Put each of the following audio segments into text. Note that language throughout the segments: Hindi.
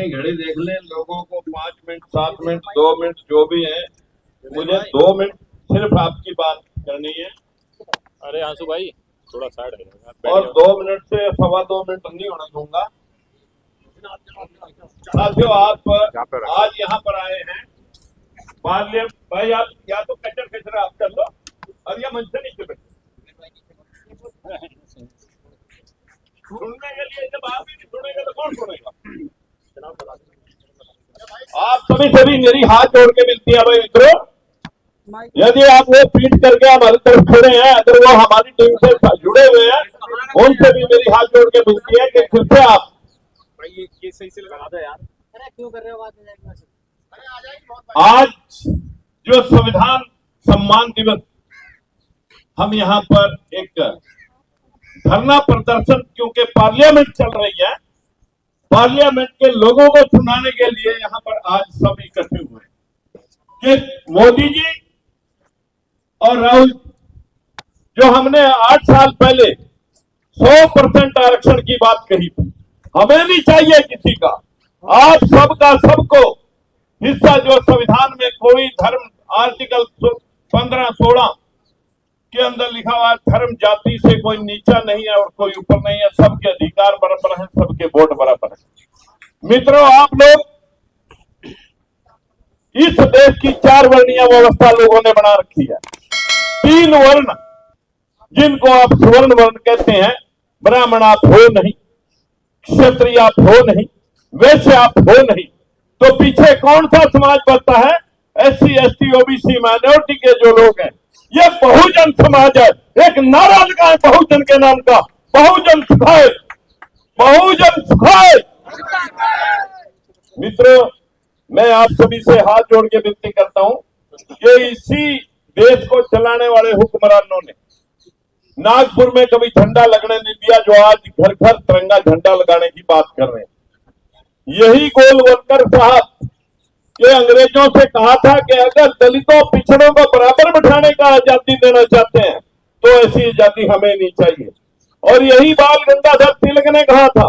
अपनी घड़ी देख लें, लोगों को 5 मिनट 7 मिनट 2 मिनट जो भी है, मुझे 2 मिनट सिर्फ आपकी बात करनी है। अरे आंसू भाई थोड़ा साइड है और 2 मिनट से 2.25 मिनट नहीं होने दूंगा। साथियों, आप आज यहाँ पर आए हैं पार्लियामेंट। भाई आप या तो कचरा आप कर लो और या मंच से नीचे बैठो। सुनने के लिए जब आप ही नहीं सुनेंगे तो कौन सुनेगा? आप सभी मेरी हाथ जोड़ के मिलती है भाई मित्रों, यदि आप वो पीट करके हमारी तरफ खड़े हैं, अगर वो हमारी टीम से जुड़े हुए हैं, उनसे भी मेरी हाथ जोड़ के मिलती है कि फिर से आप ये सही से लगा दो यार। अरे क्यों कर रहे हो बात? आज जो संविधान सम्मान दिवस हम यहाँ पर एक धरना प्रदर्शन, क्योंकि पार्लियामेंट चल रही है, पार्लियामेंट के लोगों को सुनाने के लिए यहाँ पर आज सब इकट्ठे हुए कि मोदी जी और राहुल, जो हमने 8 साल पहले 100% आरक्षण की बात कही थी, हमें नहीं चाहिए किसी का, आप सबका सबको हिस्सा, जो संविधान में कोई धर्म आर्टिकल 15-16 के अंदर लिखा हुआ है, धर्म जाति से कोई नीचा नहीं है और कोई ऊपर नहीं है, सबके अधिकार बराबर हैं, सबके वोट बराबर है। मित्रों, आप लोग इस देश की 4 वर्णीय व्यवस्था लोगों ने बना रखी है। 3 वर्ण जिनको आप सुवर्ण वर्ण कहते हैं, ब्राह्मण आप हो नहीं, क्षत्रिय आप हो नहीं, वैश्य आप हो नहीं, तो पीछे कौन सा समाज बचता है? SC ST OBC माइनॉरिटी के जो लोग हैं, ये बहुजन समाज है। एक नारा लगाए बहुजन के नाम का, बहुजन सुखाए, बहुजन सुखाए। मित्रों, मैं आप सभी से हाथ जोड़ के विनती करता हूं कि इसी देश को चलाने वाले हुक्मरानों ने नागपुर में कभी झंडा लगने नहीं दिया, जो आज घर घर तिरंगा झंडा लगाने की बात कर रहे हैं। यही गोलवलकर साहब के अंग्रेजों से कहा था कि अगर दलितों पिछड़ों को बराबर बिठाने का आजादी देना चाहते हैं तो ऐसी आजादी हमें नहीं चाहिए। और यही बाल गंगाधर तिलक ने कहा था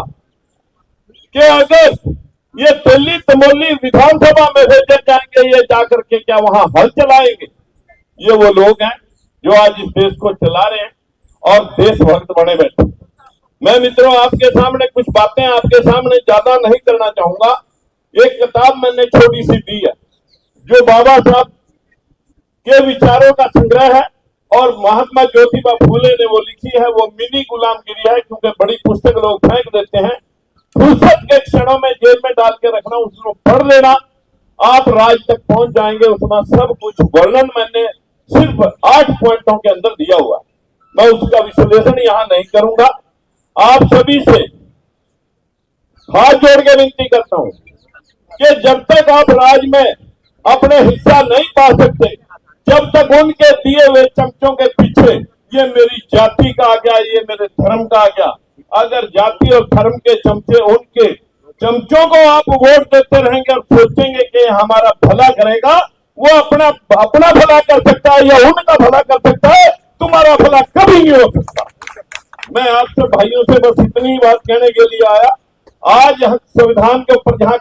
कि अगर ये दिल्ली तमोली विधानसभा में भेजे जाएंगे, ये जाकर के क्या वहां हल चलाएंगे? ये वो लोग हैं जो आज इस देश को चला रहे हैं और देशभक्त बने बैठे। मैं मित्रों आपके सामने कुछ बातें आपके सामने ज्यादा नहीं करना चाहूंगा। एक किताब मैंने छोटी सी दी है जो बाबा साहब के विचारों का संग्रह है और महात्मा ज्योतिबा फूले ने वो लिखी है। वो मिनी गुलामगिरी है, क्योंकि बड़ी पुस्तक लोग फेंक देते हैं। फुर्सत के क्षणों में जेब में डाल के रखना, उसको पढ़ लेना, आप राज तक पहुंच जाएंगे। उसमें सब कुछ वर्णन मैंने सिर्फ 8 पॉइंटों के अंदर दिया हुआ है। मैं उसका विश्लेषण यहां नहीं करूंगा। आप सभी से हाथ जोड़ के विनती करता हूं कि जब तक आप राज में अपने हिस्सा नहीं पा सकते, जब तक उनके दिए हुए चमचों के पीछे ये मेरी जाति का आ गया, ये मेरे धर्म का आ गया, अगर जाति और धर्म के चमचे, उनके चमचों को आप वोट देते रहेंगे और सोचेंगे कि हमारा भला करेगा, वो अपना भला कर सकता है या उनका भला कर सकता है, तुम्हारा भला कभी नहीं हो सकता। मैं आपसे भाइयों से बस इतनी बात कहने के लिए आया। आज संविधान के ऊपर जहां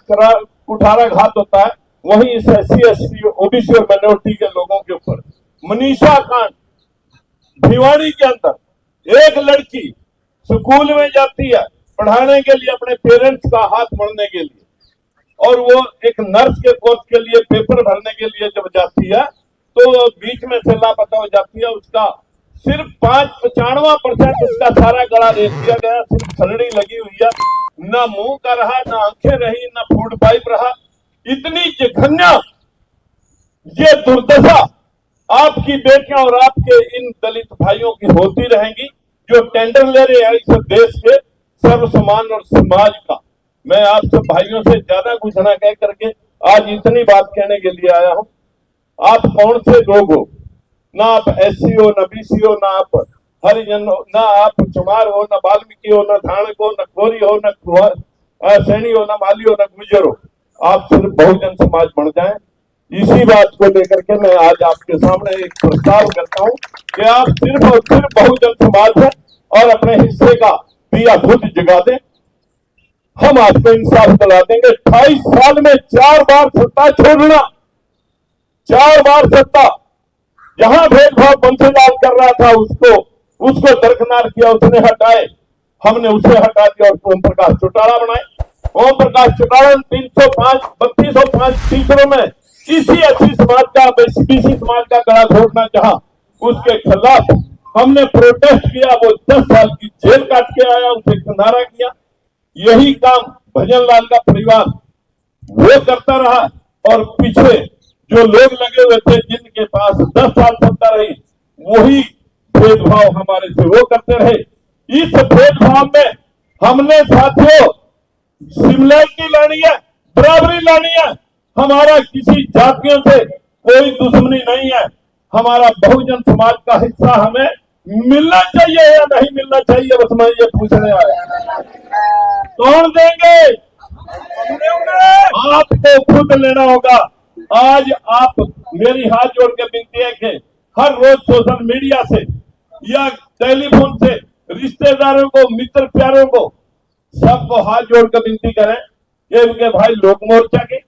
कुठाराघात होता है, वहीं इस SC ST OBC और माइनॉरिटी के लोगों के ऊपर मनीषा कांड, भिवाड़ी के अंदर एक लड़की स्कूल में जाती है पढ़ाने के लिए अपने पेरेंट्स का हाथ मलने के लिए, और वो एक नर्स के कोर्स के लिए पेपर भरने के लिए जब जाती है तो बीच में से लापता हो जाती है। उसका सिर्फ 95% उसका सारा गला दे दिया गया, सिर्फ खलड़ी लगी हुई है, ना मुंह का रहा, ना आंखें रही, ना फूड पाइप रहा। इतनी जघन्य ये दुर्दशा आपकी बेटियां और आपके इन दलित भाइयों की होती रहेंगी जो टेंडर ले रहे हैं इस देश के सर्वसमान और समाज का। मैं आप सब भाइयों से ज्यादा कुछ ना कह करके आज इतनी बात कहने के लिए आया हूं। आप कौन से लोग हो? ना आप SC हो, ना BC हो, ना आप हरिजन हो, ना आप चमार हो, ना वाल्मीकि हो, ना धाणक हो, ना कोरी हो, ना सैनी हो, ना माली हो, ना गुर्जर हो। आप सिर्फ बहुजन समाज बन जाएं। इसी बात को लेकर के मैं आज आपके सामने एक प्रस्ताव करता हूं कि आप सिर्फ और सिर्फ बहुजन समाज है और अपने हिस्से का दिया खुद जगा दें। हम आपको इंसाफ दिला देंगे। 28 साल में 4 बार सत्ता छोड़ना, 4 बार सत्ता, जहां भेदभाव बंसीलाल कर रहा था उसको दरकिनार किया, उसने हटाए, हमने उसे हटा दिया और ओम प्रकाश चौटाला बनाए। ओम प्रकाश चौटाला 3205 टीचरों में इसी एससी समाज का, बीसी समाज का गला घोटना चाहा, उसके खिलाफ हमने प्रोटेस्ट किया। वो 10 साल की जेल काट के आया, उसे किनारा किया। यही काम भजन लाल का परिवार वो करता रहा और पीछे जो लोग लगे हुए थे जिनके पास 10 साल सत्ता रही, वही भेदभाव हमारे से वो करते रहे। इस भेदभाव में हमने साथियों सिमिलरिटी लानी है, बराबरी लानी है। हमारा किसी जातियों से कोई दुश्मनी नहीं है। हमारा बहुजन समाज का हिस्सा हमें मिलना चाहिए या नहीं मिलना चाहिए, बस मैं ये पूछने आया। कौन देंगे? आपको खुद लेना होगा। आज आप मेरी हाथ जोड़ के विनती है कि हर रोज सोशल मीडिया से या टेलीफोन से रिश्तेदारों को, मित्र प्यारों को, सबको हाथ जोड़ कर विनती करें कि उनके भाई लोक मोर्चा के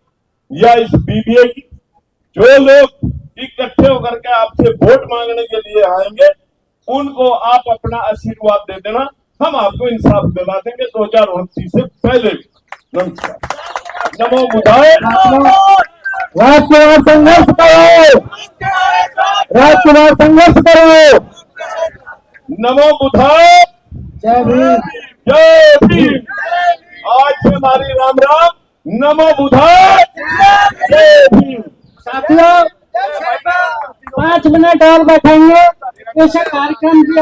या इस बीबीए की जो लोग इकट्ठे होकर के आपसे वोट मांगने के लिए आएंगे, उनको आप अपना आशीर्वाद दे देना। हम आपको इंसाफ दिला देंगे 2029 से पहले भी। नमस्कार। नमो बुद्धाय। राजकुमार संघर्ष करो, राजकुमार संघर्ष करो। नमो बुद्धाय। जय भीम। जय भीम। आज से हमारी राम राम। नमो बुद्धाय। जय भीम। साथियों 5 मिनट और बैठेंगे, इस कार्यक्रम की